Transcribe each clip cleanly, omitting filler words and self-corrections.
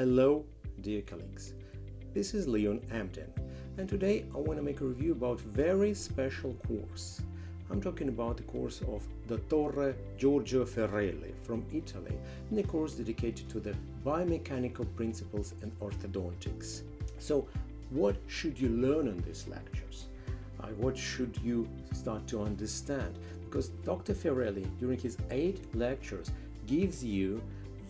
Hello, dear colleagues. This is Leon Emdin, and today I want to make a review about a very special course. I'm talking about the course of Dr. Giorgio Fiorelli from Italy, and a course dedicated to the biomechanical principles in orthodontics. So, what should you learn in these lectures? What should you start to understand? Because Dr. Fiorelli, during his 8 lectures, gives you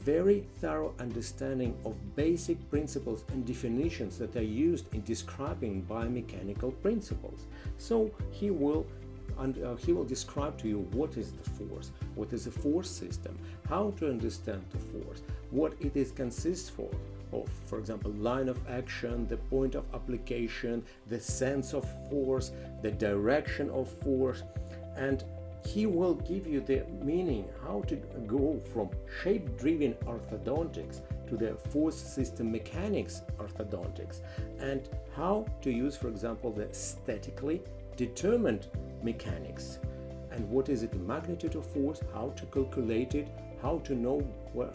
very thorough understanding of basic principles and definitions that are used in describing biomechanical principles. So he will describe to you what is the force, what is a force system, how to understand the force, what it is consists of, for example, line of action, the point of application, the sense of force, the direction of force, and he will give you the meaning how to go from shape-driven orthodontics to the force system mechanics orthodontics, and how to use, for example, the statically determined mechanics, and what is it, the magnitude of force, how to calculate it, how to know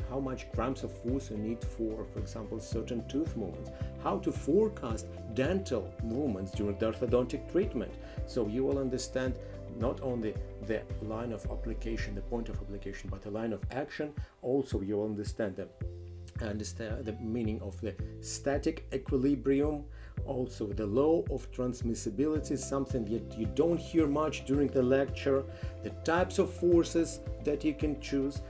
how much grams of force you need for example, certain tooth movements, how to forecast dental movements during the orthodontic treatment. So you will understand not only the line of application, the point of application, but the line of action. Also, you will understand the meaning of the static equilibrium, also the law of transmissibility, something that you don't hear much during the lecture, the types of forces that you can choose,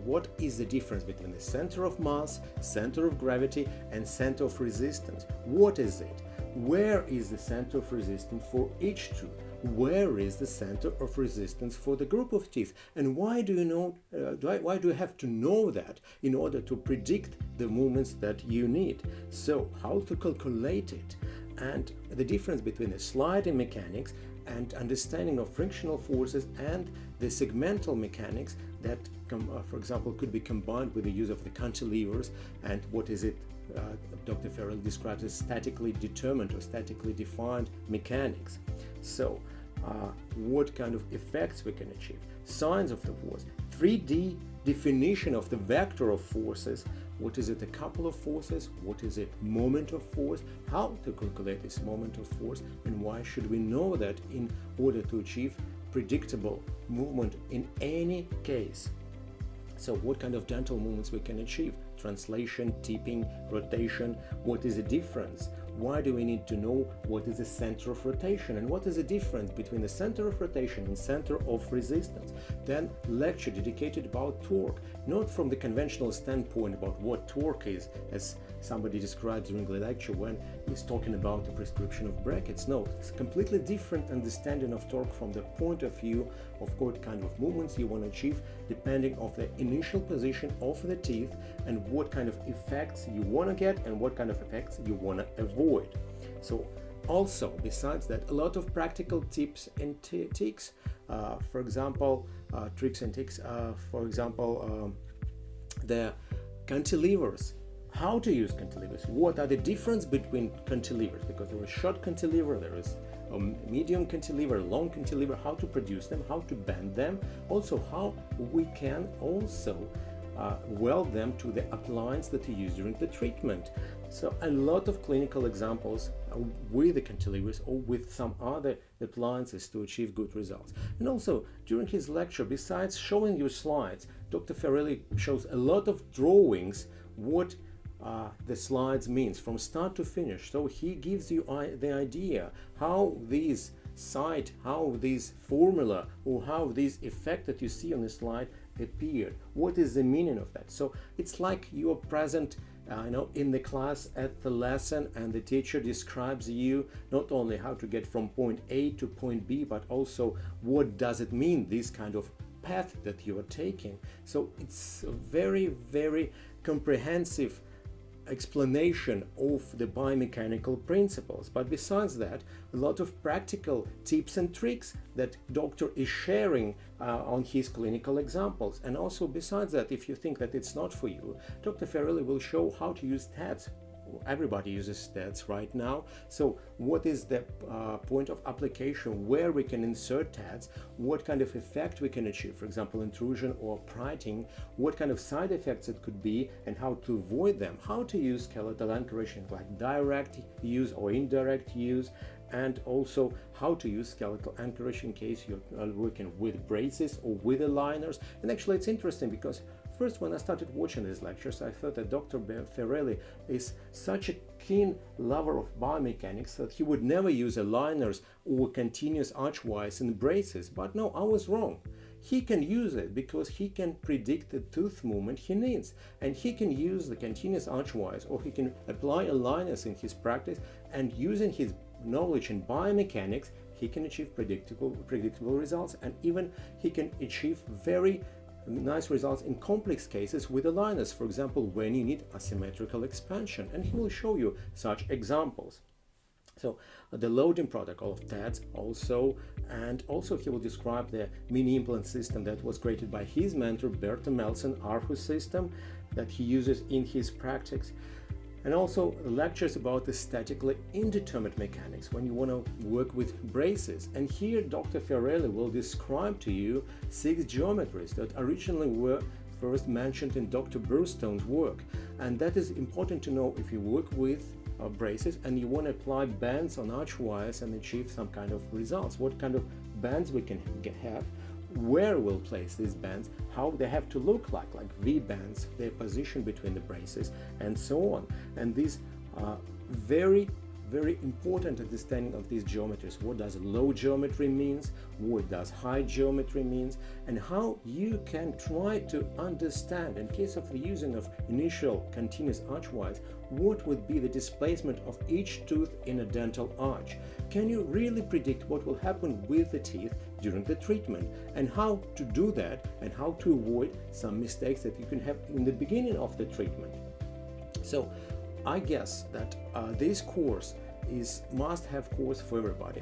what is the difference between the center of mass, center of gravity, and center of resistance. What is it? Where is the center of resistance for each tooth? Where is the center of resistance for the group of teeth? And why do you have to know that in order to predict the movements that you need? So how to calculate it, and the difference between the sliding mechanics and understanding of frictional forces and the segmental mechanics that, for example, could be combined with the use of the cantilevers, and what is it Dr. Fiorelli describes as statically determined or statically defined mechanics. So, what kind of effects we can achieve, signs of the force, 3D definition of the vector of forces, what is it, a couple of forces, what is it, moment of force, how to calculate this moment of force, and why should we know that in order to achieve predictable movement in any case. So what kind of dental movements we can achieve, translation, tipping, rotation, what is the difference? Why do we need to know what is the center of rotation, and what is the difference between the center of rotation and center of resistance? Then lecture dedicated about torque, not from the conventional standpoint about what torque is, as somebody describes during the lecture when he's talking about the prescription of brackets. No, it's a completely different understanding of torque from the point of view of what kind of movements you want to achieve depending on the initial position of the teeth and what kind of effects you want to get and what kind of effects you want to avoid. So also, besides that, a lot of practical tips and tricks, for example, the cantilevers. How to use cantilevers, what are the difference between cantilevers, because there is short cantilever, there is a medium cantilever, long cantilever, how to produce them, how to bend them, also how we can also weld them to the appliance that you use during the treatment. So a lot of clinical examples with the cantilevers or with some other appliances to achieve good results. And also during his lecture, besides showing you slides, Dr. Fiorelli shows a lot of drawings what the slides means from start to finish. So he gives you the idea how these how this formula or how this effect that you see on the slide appeared. What is the meaning of that? So it's like you are present in the class at the lesson, and the teacher describes you not only how to get from point A to point B, but also what does it mean, this kind of path that you are taking. So it's a very, very comprehensive explanation of the biomechanical principles. But besides that, a lot of practical tips and tricks that doctor is sharing on his clinical examples. And also besides that, if you think that it's not for you, Dr. Fiorelli will show how to use TADs everybody uses TADs right now. So what is the point of application where we can insert TADs, what kind of effect we can achieve, for example, intrusion or prighting, what kind of side effects it could be and how to avoid them, how to use skeletal anchoration like direct use or indirect use, and also how to use skeletal anchorage in case you're working with braces or with aligners. And actually it's interesting because first when I started watching these lectures, I thought that Dr. Fiorelli is such a keen lover of biomechanics that he would never use aligners or continuous archwise in braces, but no, I was wrong. He can use it because he can predict the tooth movement he needs, and he can use the continuous archwise, or he can apply aligners in his practice, and using his knowledge in biomechanics he can achieve predictable results, and even he can achieve very nice results in complex cases with aligners, for example when you need asymmetrical expansion, and he will show you such examples. So the loading protocol of TADs also, and also he will describe the mini implant system that was created by his mentor Bertha Melson, Arhu system, that he uses in his practice. And also lectures about the statically indeterminate mechanics when you want to work with braces. And here Dr. Fiorelli will describe to you 6 geometries that originally were first mentioned in Dr. Burstone's work. And that is important to know if you work with braces and you want to apply bands on archwise and achieve some kind of results. What kind of bands we can have, where we'll place these bands, how they have to look like V bands, their position between the braces, and so on. And these are very important understanding of these geometries. What does low geometry means, what does high geometry means, and how you can try to understand, in case of the using of initial continuous archwise, what would be the displacement of each tooth in a dental arch. Can you really predict what will happen with the teeth during the treatment, and how to do that, and how to avoid some mistakes that you can have in the beginning of the treatment. So I guess that this course is must-have course for everybody.